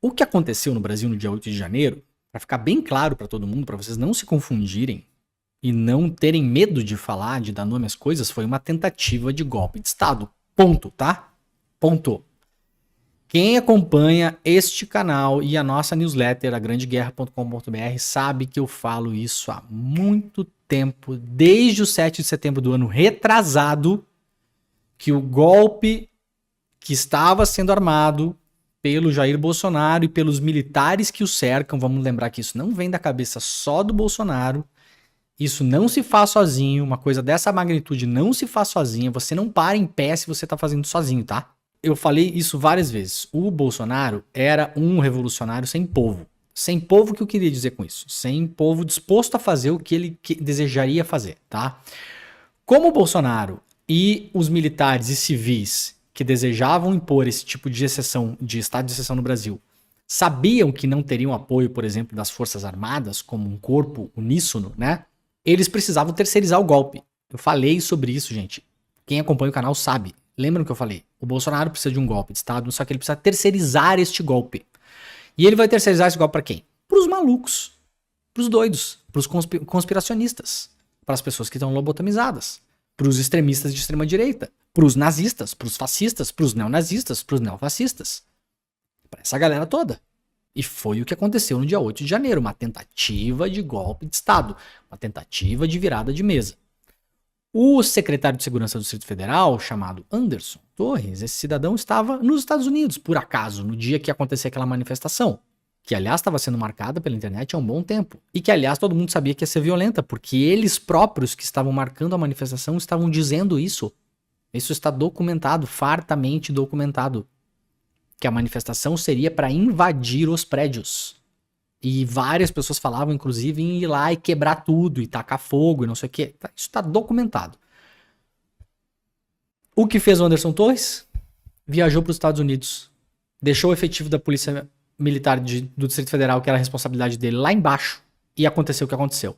O que aconteceu no Brasil no dia 8 de janeiro, para ficar bem claro para todo mundo, para vocês não se confundirem e não terem medo de falar, de dar nome às coisas, foi uma tentativa de golpe de Estado. Ponto, tá? Ponto. Quem acompanha este canal e a nossa newsletter, agrandeguerra.com.br, sabe que eu falo isso há muito tempo, desde o 7 de setembro do ano retrasado, que o golpe que estava sendo armado pelo Jair Bolsonaro e pelos militares que o cercam, vamos lembrar que isso não vem da cabeça só do Bolsonaro, isso não se faz sozinho, uma coisa dessa magnitude não se faz sozinha, você não para em pé se você tá fazendo sozinho, tá? Eu falei isso várias vezes, o Bolsonaro era um revolucionário sem povo. Sem povo, o que eu queria dizer com isso? Sem povo disposto a fazer o que ele desejaria fazer, tá? Como o Bolsonaro e os militares e civis que desejavam impor esse tipo de exceção, de estado de exceção no Brasil, sabiam que não teriam apoio, por exemplo, das Forças Armadas, como um corpo uníssono, né? Eles precisavam terceirizar o golpe. Eu falei sobre isso, gente. Quem acompanha o canal sabe. Lembram que eu falei? O Bolsonaro precisa de um golpe de Estado, só que ele precisa terceirizar este golpe. E ele vai terceirizar esse golpe para quem? Para os malucos, para os doidos, para os conspiracionistas, para as pessoas que estão lobotomizadas, para os extremistas de extrema direita, para os nazistas, para os fascistas, para os neonazistas, para os neofascistas. Para essa galera toda. E foi o que aconteceu no dia 8 de janeiro, uma tentativa de golpe de Estado, uma tentativa de virada de mesa. O secretário de Segurança do Distrito Federal, chamado Anderson Torres, esse cidadão estava nos Estados Unidos, por acaso, no dia que aconteceu aquela manifestação, que aliás estava sendo marcada pela internet há um bom tempo, e que aliás todo mundo sabia que ia ser violenta, porque eles próprios que estavam marcando a manifestação estavam dizendo isso. Isso está documentado, fartamente documentado, que a manifestação seria para invadir os prédios. E várias pessoas falavam, inclusive, em ir lá e quebrar tudo, e tacar fogo, e não sei o quê. Isso está documentado. O que fez o Anderson Torres? Viajou para os Estados Unidos, deixou o efetivo da Polícia Militar do Distrito Federal, que era a responsabilidade dele, lá embaixo, e aconteceu o que aconteceu.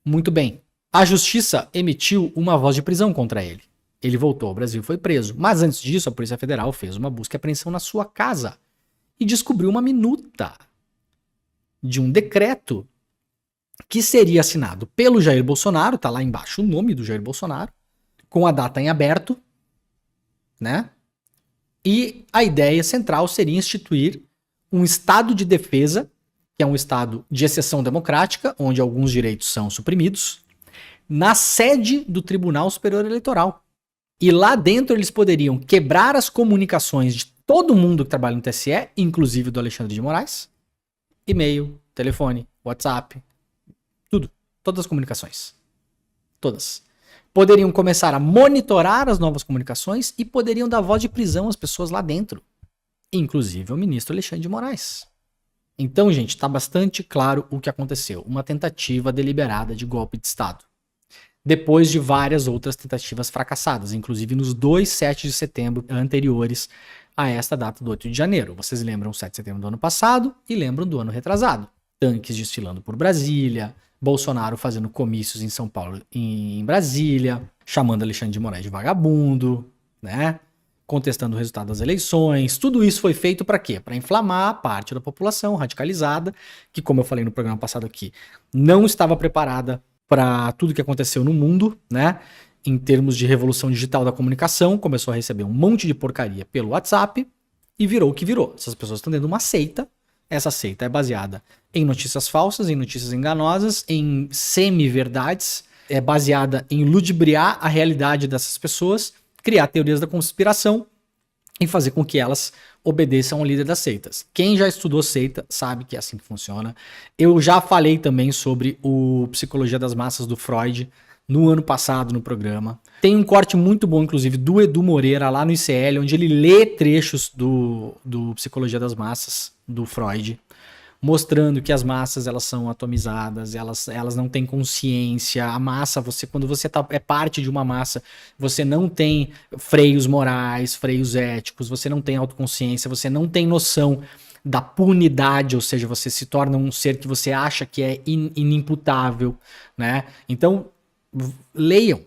Muito bem. A Justiça emitiu uma voz de prisão contra ele. Ele voltou ao Brasil e foi preso. Mas antes disso, a Polícia Federal fez uma busca e apreensão na sua casa e descobriu uma minuta de um decreto que seria assinado pelo Jair Bolsonaro, tá lá embaixo o nome do Jair Bolsonaro, com a data em aberto, né? E a ideia central seria instituir um estado de defesa, que é um estado de exceção democrática, onde alguns direitos são suprimidos, na sede do Tribunal Superior Eleitoral. E lá dentro eles poderiam quebrar as comunicações de todo mundo que trabalha no TSE, inclusive do Alexandre de Moraes, e-mail, telefone, WhatsApp, tudo. Todas as comunicações. Todas. Poderiam começar a monitorar as novas comunicações e poderiam dar voz de prisão às pessoas lá dentro. Inclusive o ministro Alexandre de Moraes. Então, gente, está bastante claro o que aconteceu. Uma tentativa deliberada de golpe de Estado. Depois de várias outras tentativas fracassadas, inclusive nos 2 7 de setembro anteriores a esta data do 8 de janeiro. Vocês lembram o 7 de setembro do ano passado e lembram do ano retrasado. Tanques desfilando por Brasília, Bolsonaro fazendo comícios em São Paulo e em Brasília, chamando Alexandre de Moraes de vagabundo, né? Contestando o resultado das eleições. Tudo isso foi feito para quê? Para inflamar a parte da população radicalizada, que, como eu falei no programa passado aqui, não estava preparada para tudo que aconteceu no mundo, né? Em termos de revolução digital da comunicação, começou a receber um monte de porcaria pelo WhatsApp e virou o que virou. Essas pessoas estão dentro de uma seita. Essa seita é baseada em notícias falsas, em notícias enganosas, em semi-verdades, é baseada em ludibriar a realidade dessas pessoas, criar teorias da conspiração e fazer com que elas obedeçam ao líder das seitas. Quem já estudou seita sabe que é assim que funciona. Eu já falei também sobre o Psicologia das Massas do Freud no ano passado no programa. Tem um corte muito bom, inclusive, do Edu Moreira lá no ICL, onde ele lê trechos do Psicologia das Massas do Freud, mostrando que as massas elas são atomizadas, elas não têm consciência. A massa, quando você é parte de uma massa, você não tem freios morais, freios éticos, você não tem autoconsciência, você não tem noção da punidade, ou seja, você se torna um ser que você acha que é inimputável, né? Então, leiam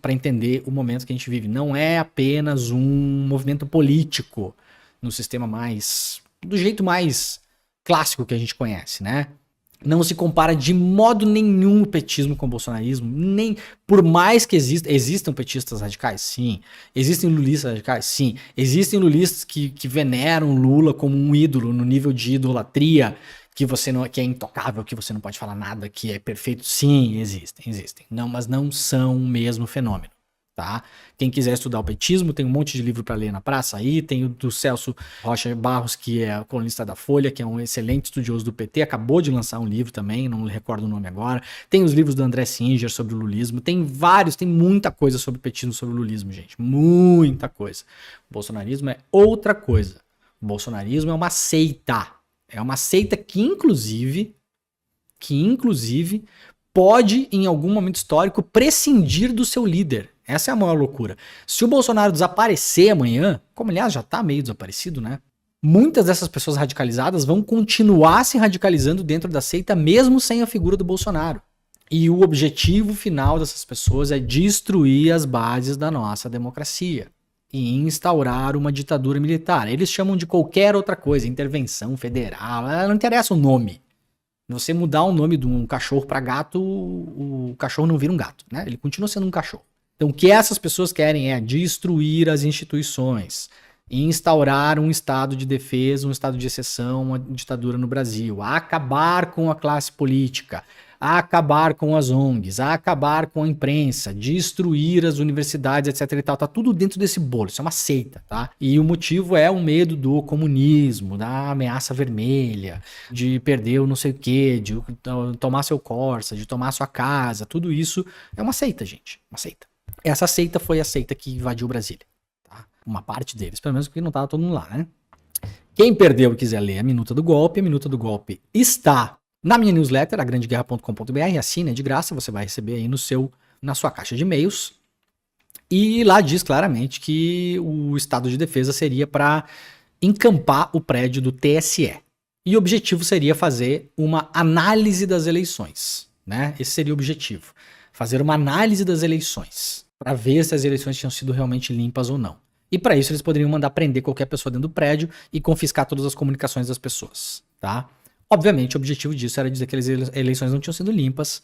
para entender o momento que a gente vive. Não é apenas um movimento político no sistema mais do jeito mais clássico que a gente conhece, né? Não se compara de modo nenhum o petismo com o bolsonarismo, nem por mais que existam petistas radicais, sim. Existem lulistas radicais, sim. Existem lulistas que veneram Lula como um ídolo no nível de idolatria, que é intocável, que você não pode falar nada, que é perfeito. Sim, existem. Não, mas não são o mesmo fenômeno. Tá? Quem quiser estudar o petismo, tem um monte de livro para ler na praça aí, tem o do Celso Rocha Barros, que é colunista da Folha, que é um excelente estudioso do PT, acabou de lançar um livro também, não me recordo o nome agora. Tem os livros do André Singer sobre o lulismo, tem muita coisa sobre petismo, sobre o lulismo, gente, muita coisa. O bolsonarismo é outra coisa. O bolsonarismo é uma seita que inclusive pode, em algum momento histórico, prescindir do seu líder. Essa é a maior loucura. Se o Bolsonaro desaparecer amanhã, como aliás já tá meio desaparecido, né? Muitas dessas pessoas radicalizadas vão continuar se radicalizando dentro da seita, mesmo sem a figura do Bolsonaro. E o objetivo final dessas pessoas é destruir as bases da nossa democracia e instaurar uma ditadura militar. Eles chamam de qualquer outra coisa, intervenção federal, não interessa o nome. Você mudar o nome de um cachorro para gato, o cachorro não vira um gato, né? Ele continua sendo um cachorro. Então, o que essas pessoas querem é destruir as instituições, instaurar um estado de defesa, um estado de exceção, uma ditadura no Brasil, acabar com a classe política, acabar com as ONGs, acabar com a imprensa, destruir as universidades, etc e tal. Tá tudo dentro desse bolo, isso é uma seita, tá? E o motivo é o medo do comunismo, da ameaça vermelha, de perder o não sei o quê, de tomar seu Corsa, de tomar sua casa, tudo isso é uma seita, gente, uma seita. Essa seita foi a seita que invadiu Brasília, tá? Uma parte deles, pelo menos porque não tava todo mundo lá, né? Quem perdeu e quiser ler a Minuta do Golpe está na minha newsletter, agrandeguerra.com.br, assina, é de graça, você vai receber aí na sua caixa de e-mails. E lá diz claramente que o estado de defesa seria para encampar o prédio do TSE. E o objetivo seria fazer uma análise das eleições, né? Esse seria o objetivo. Fazer uma análise das eleições, para ver se as eleições tinham sido realmente limpas ou não. E para isso eles poderiam mandar prender qualquer pessoa dentro do prédio e confiscar todas as comunicações das pessoas, tá? Obviamente, o objetivo disso era dizer que as eleições não tinham sido limpas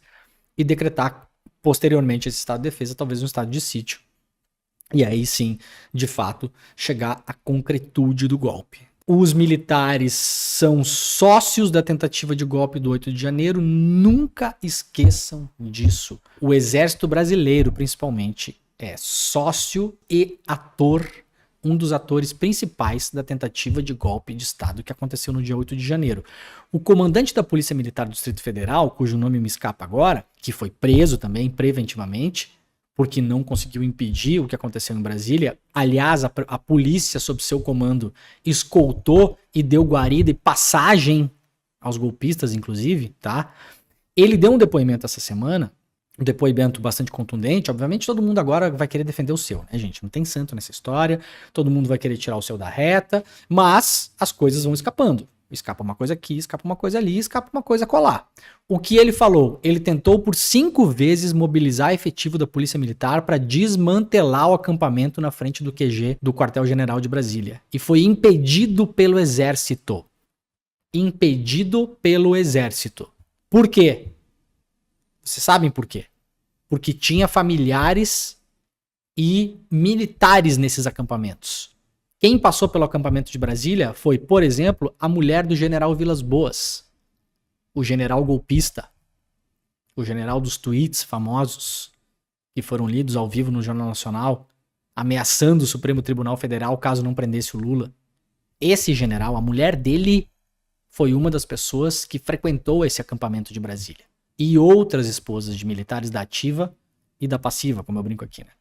e decretar posteriormente esse estado de defesa, talvez um estado de sítio. E aí sim, de fato, chegar à concretude do golpe. Os militares são sócios da tentativa de golpe do 8 de janeiro, nunca esqueçam disso. O exército brasileiro, principalmente, é sócio e ator, um dos atores principais da tentativa de golpe de Estado que aconteceu no dia 8 de janeiro. O comandante da Polícia Militar do Distrito Federal, cujo nome me escapa agora, que foi preso também preventivamente, porque não conseguiu impedir o que aconteceu em Brasília. Aliás, a polícia, sob seu comando, escoltou e deu guarida e passagem aos golpistas, inclusive, tá? Ele deu um depoimento essa semana, um depoimento bastante contundente. Obviamente, todo mundo agora vai querer defender o seu, né, gente? Não tem santo nessa história, todo mundo vai querer tirar o seu da reta, mas as coisas vão escapando. Escapa uma coisa aqui, escapa uma coisa ali, escapa uma coisa colar. O que ele falou? Ele tentou por 5 vezes mobilizar efetivo da Polícia Militar para desmantelar o acampamento na frente do QG do Quartel-General de Brasília. E foi impedido pelo Exército. Impedido pelo Exército. Por quê? Vocês sabem por quê? Porque tinha familiares e militares nesses acampamentos. Quem passou pelo acampamento de Brasília foi, por exemplo, a mulher do general Vilas Boas, o general golpista, o general dos tweets famosos, que foram lidos ao vivo no Jornal Nacional, ameaçando o Supremo Tribunal Federal caso não prendesse o Lula. Esse general, a mulher dele, foi uma das pessoas que frequentou esse acampamento de Brasília. E outras esposas de militares da ativa e da passiva, como eu brinco aqui, né?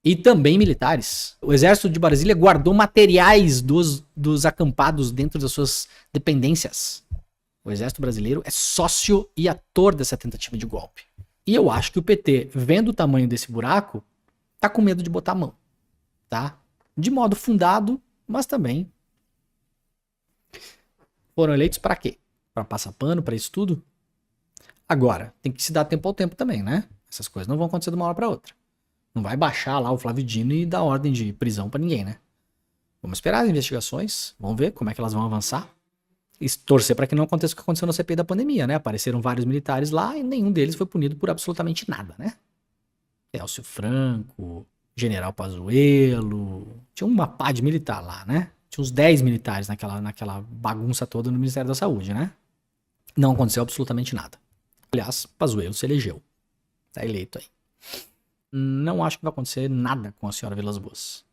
E também militares. O Exército de Brasília guardou materiais dos acampados dentro das suas dependências. O Exército Brasileiro é sócio e ator dessa tentativa de golpe. E eu acho que o PT, vendo o tamanho desse buraco, tá com medo de botar a mão. Tá? De modo fundado, mas também foram eleitos para quê? Para passar pano, para isso tudo? Agora, tem que se dar tempo ao tempo também, né? Essas coisas não vão acontecer de uma hora para outra. Não vai baixar lá o Flávio Dino e dar ordem de prisão pra ninguém, né? Vamos esperar as investigações, vamos ver como é que elas vão avançar. E torcer para que não aconteça o que aconteceu na CPI da pandemia, né? Apareceram vários militares lá e nenhum deles foi punido por absolutamente nada, né? Elcio Franco, General Pazuello, tinha uma pá de militar lá, né? Tinha uns 10 militares naquela bagunça toda no Ministério da Saúde, né? Não aconteceu absolutamente nada. Aliás, Pazuello se elegeu. Tá eleito aí. Não acho que vai acontecer nada com a senhora Vilas Boas.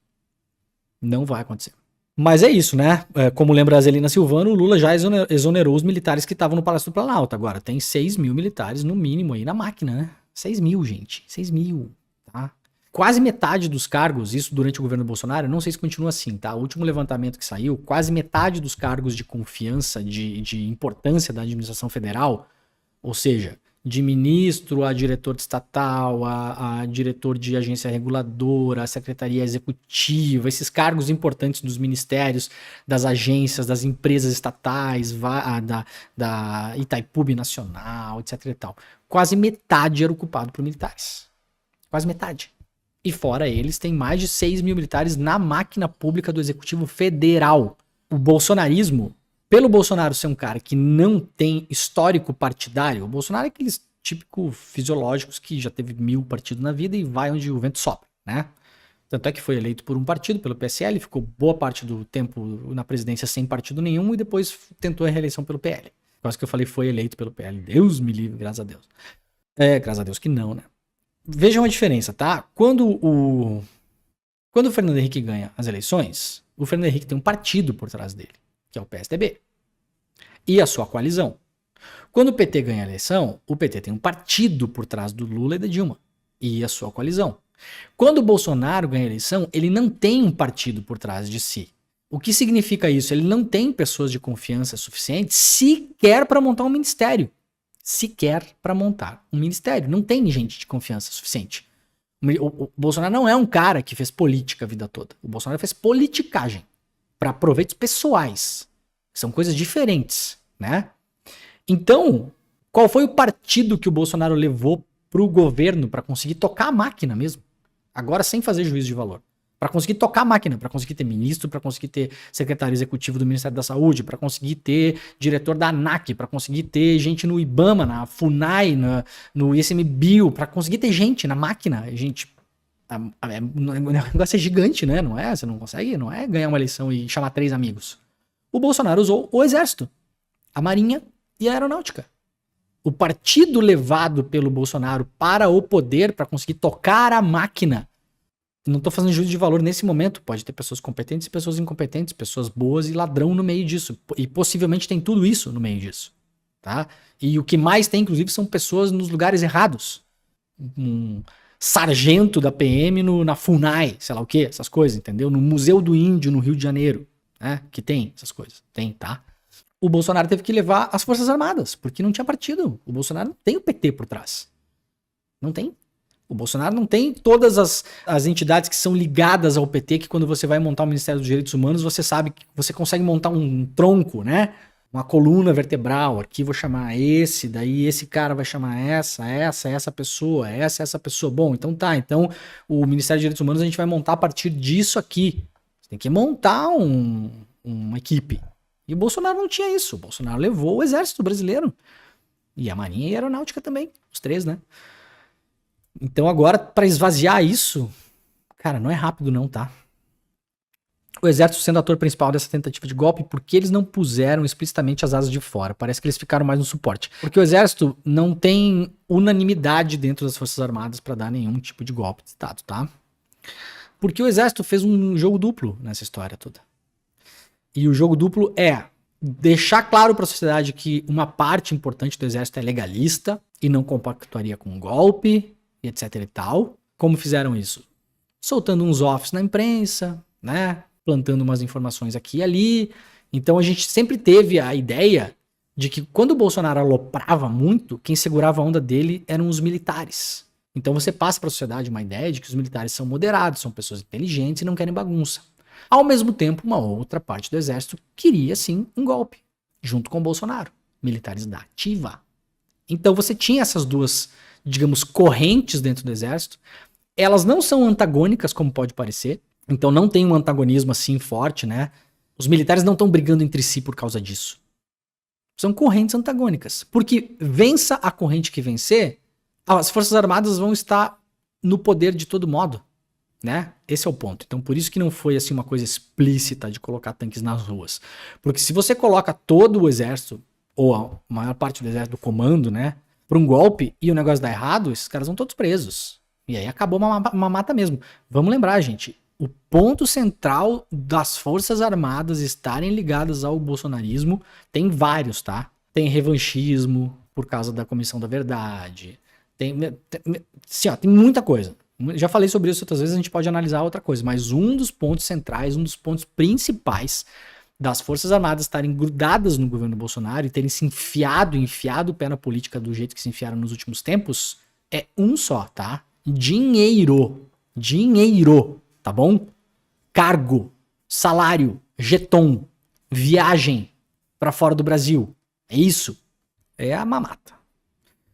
Não vai acontecer. Mas é isso, né? Como lembra a Zelina Silvano, o Lula já exonerou os militares que estavam no Palácio do Planalto. Agora, tem 6 mil militares no mínimo aí na máquina, né? 6 mil, gente. 6 mil, tá? Quase metade dos cargos, isso durante o governo Bolsonaro, não sei se continua assim, tá? O último levantamento que saiu, quase metade dos cargos de confiança, de importância da administração federal, ou seja, de ministro a diretor de estatal, a diretor de agência reguladora, a secretaria executiva, esses cargos importantes dos ministérios, das agências, das empresas estatais, da Itaipu Nacional, etc e tal. Quase metade era ocupado por militares. Quase metade. E fora eles, tem mais de 6 mil militares na máquina pública do Executivo Federal. O bolsonarismo, pelo Bolsonaro ser um cara que não tem histórico partidário, o Bolsonaro é aqueles típicos fisiológicos que já teve 1000 partidos na vida e vai onde o vento sopra, né? Tanto é que foi eleito por um partido, pelo PSL, ficou boa parte do tempo na presidência sem partido nenhum e depois tentou a reeleição pelo PL. Quase que eu falei foi eleito pelo PL. Deus me livre, graças a Deus. Graças a Deus que não, né? Vejam a diferença, tá? Quando o Fernando Henrique ganha as eleições, o Fernando Henrique tem um partido por trás dele, que é o PSDB, e a sua coalizão. Quando o PT ganha a eleição, o PT tem um partido por trás do Lula e da Dilma, e a sua coalizão. Quando o Bolsonaro ganha a eleição, ele não tem um partido por trás de si. O que significa isso? Ele não tem pessoas de confiança suficientes sequer para montar um ministério. Não tem gente de confiança suficiente. O Bolsonaro não é um cara que fez política a vida toda. O Bolsonaro fez politicagem para proveitos pessoais. São coisas diferentes, né? Então, qual foi o partido que o Bolsonaro levou pro governo para conseguir tocar a máquina mesmo? Agora sem fazer juízo de valor. Para conseguir tocar a máquina, para conseguir ter ministro, para conseguir ter secretário executivo do Ministério da Saúde, para conseguir ter diretor da ANAC, para conseguir ter gente no IBAMA, na FUNAI, no ICMBio, para conseguir ter gente na máquina. Gente, o negócio é gigante, né? Não é? Você não consegue, não é ganhar uma eleição e chamar 3 amigos. O Bolsonaro usou o Exército, a Marinha e a Aeronáutica. O partido levado pelo Bolsonaro para o poder, para conseguir tocar a máquina. Não tô fazendo juízo de valor nesse momento. Pode ter pessoas competentes e pessoas incompetentes, pessoas boas e ladrão no meio disso. E possivelmente tem tudo isso no meio disso. Tá? E o que mais tem, inclusive, são pessoas nos lugares errados. Um sargento da PM na FUNAI, sei lá o que, essas coisas, entendeu? No Museu do Índio, no Rio de Janeiro. Né? Que tem essas coisas. Tem, tá? O Bolsonaro teve que levar as Forças Armadas, porque não tinha partido. O Bolsonaro não tem o PT por trás. Não tem. O Bolsonaro não tem todas as entidades que são ligadas ao PT, que quando você vai montar o Ministério dos Direitos Humanos, você sabe que você consegue montar um tronco, né? Uma coluna vertebral. Aqui vou chamar esse, daí esse cara vai chamar essa pessoa, essa pessoa. Bom, então tá. Então o Ministério dos Direitos Humanos a gente vai montar a partir disso aqui. Você tem que montar uma equipe. E o Bolsonaro não tinha isso. O Bolsonaro levou o Exército Brasileiro. E a Marinha e a Aeronáutica também. Os 3, né? Então agora, para esvaziar isso, cara, não é rápido não, tá? O Exército sendo ator principal dessa tentativa de golpe, porque eles não puseram explicitamente as asas de fora? Parece que eles ficaram mais no suporte. Porque o Exército não tem unanimidade dentro das Forças Armadas para dar nenhum tipo de golpe de Estado, tá? Porque o Exército fez um jogo duplo nessa história toda. E o jogo duplo é deixar claro para a sociedade que uma parte importante do Exército é legalista e não compactuaria com um golpe, etc e tal. Como fizeram isso? Soltando uns offs na imprensa, né? Plantando umas informações aqui e ali. Então a gente sempre teve a ideia de que quando o Bolsonaro aloprava muito, quem segurava a onda dele eram os militares. Então você passa para a sociedade uma ideia de que os militares são moderados, são pessoas inteligentes e não querem bagunça. Ao mesmo tempo, uma outra parte do Exército queria sim um golpe, junto com o Bolsonaro, militares da ativa. Então você tinha essas duas, digamos, correntes dentro do Exército. Elas não são antagônicas, como pode parecer. Então não tem um antagonismo assim forte, né? Os militares não estão brigando entre si por causa disso. São correntes antagônicas. Porque vença a corrente que vencer, as Forças Armadas vão estar no poder de todo modo, né? Esse é o ponto. Então por isso que não foi assim uma coisa explícita de colocar tanques nas ruas. Porque se você coloca todo o exército, ou a maior parte do exército do comando, né, para um golpe e o negócio dá errado, esses caras vão todos presos. E aí acabou uma mata mesmo. Vamos lembrar, gente, o ponto central das Forças Armadas estarem ligadas ao bolsonarismo tem vários, tá? Tem revanchismo por causa da Comissão da Verdade. Sim, ó, tem muita coisa. Já falei sobre isso outras vezes, a gente pode analisar outra coisa. Mas um dos pontos centrais, um dos pontos principais das Forças Armadas estarem grudadas no governo Bolsonaro e terem se enfiado o pé na política do jeito que se enfiaram nos últimos tempos, é um só, tá? Dinheiro. Dinheiro. Tá bom? Cargo, salário, jeton, viagem pra fora do Brasil. É isso. É a mamata.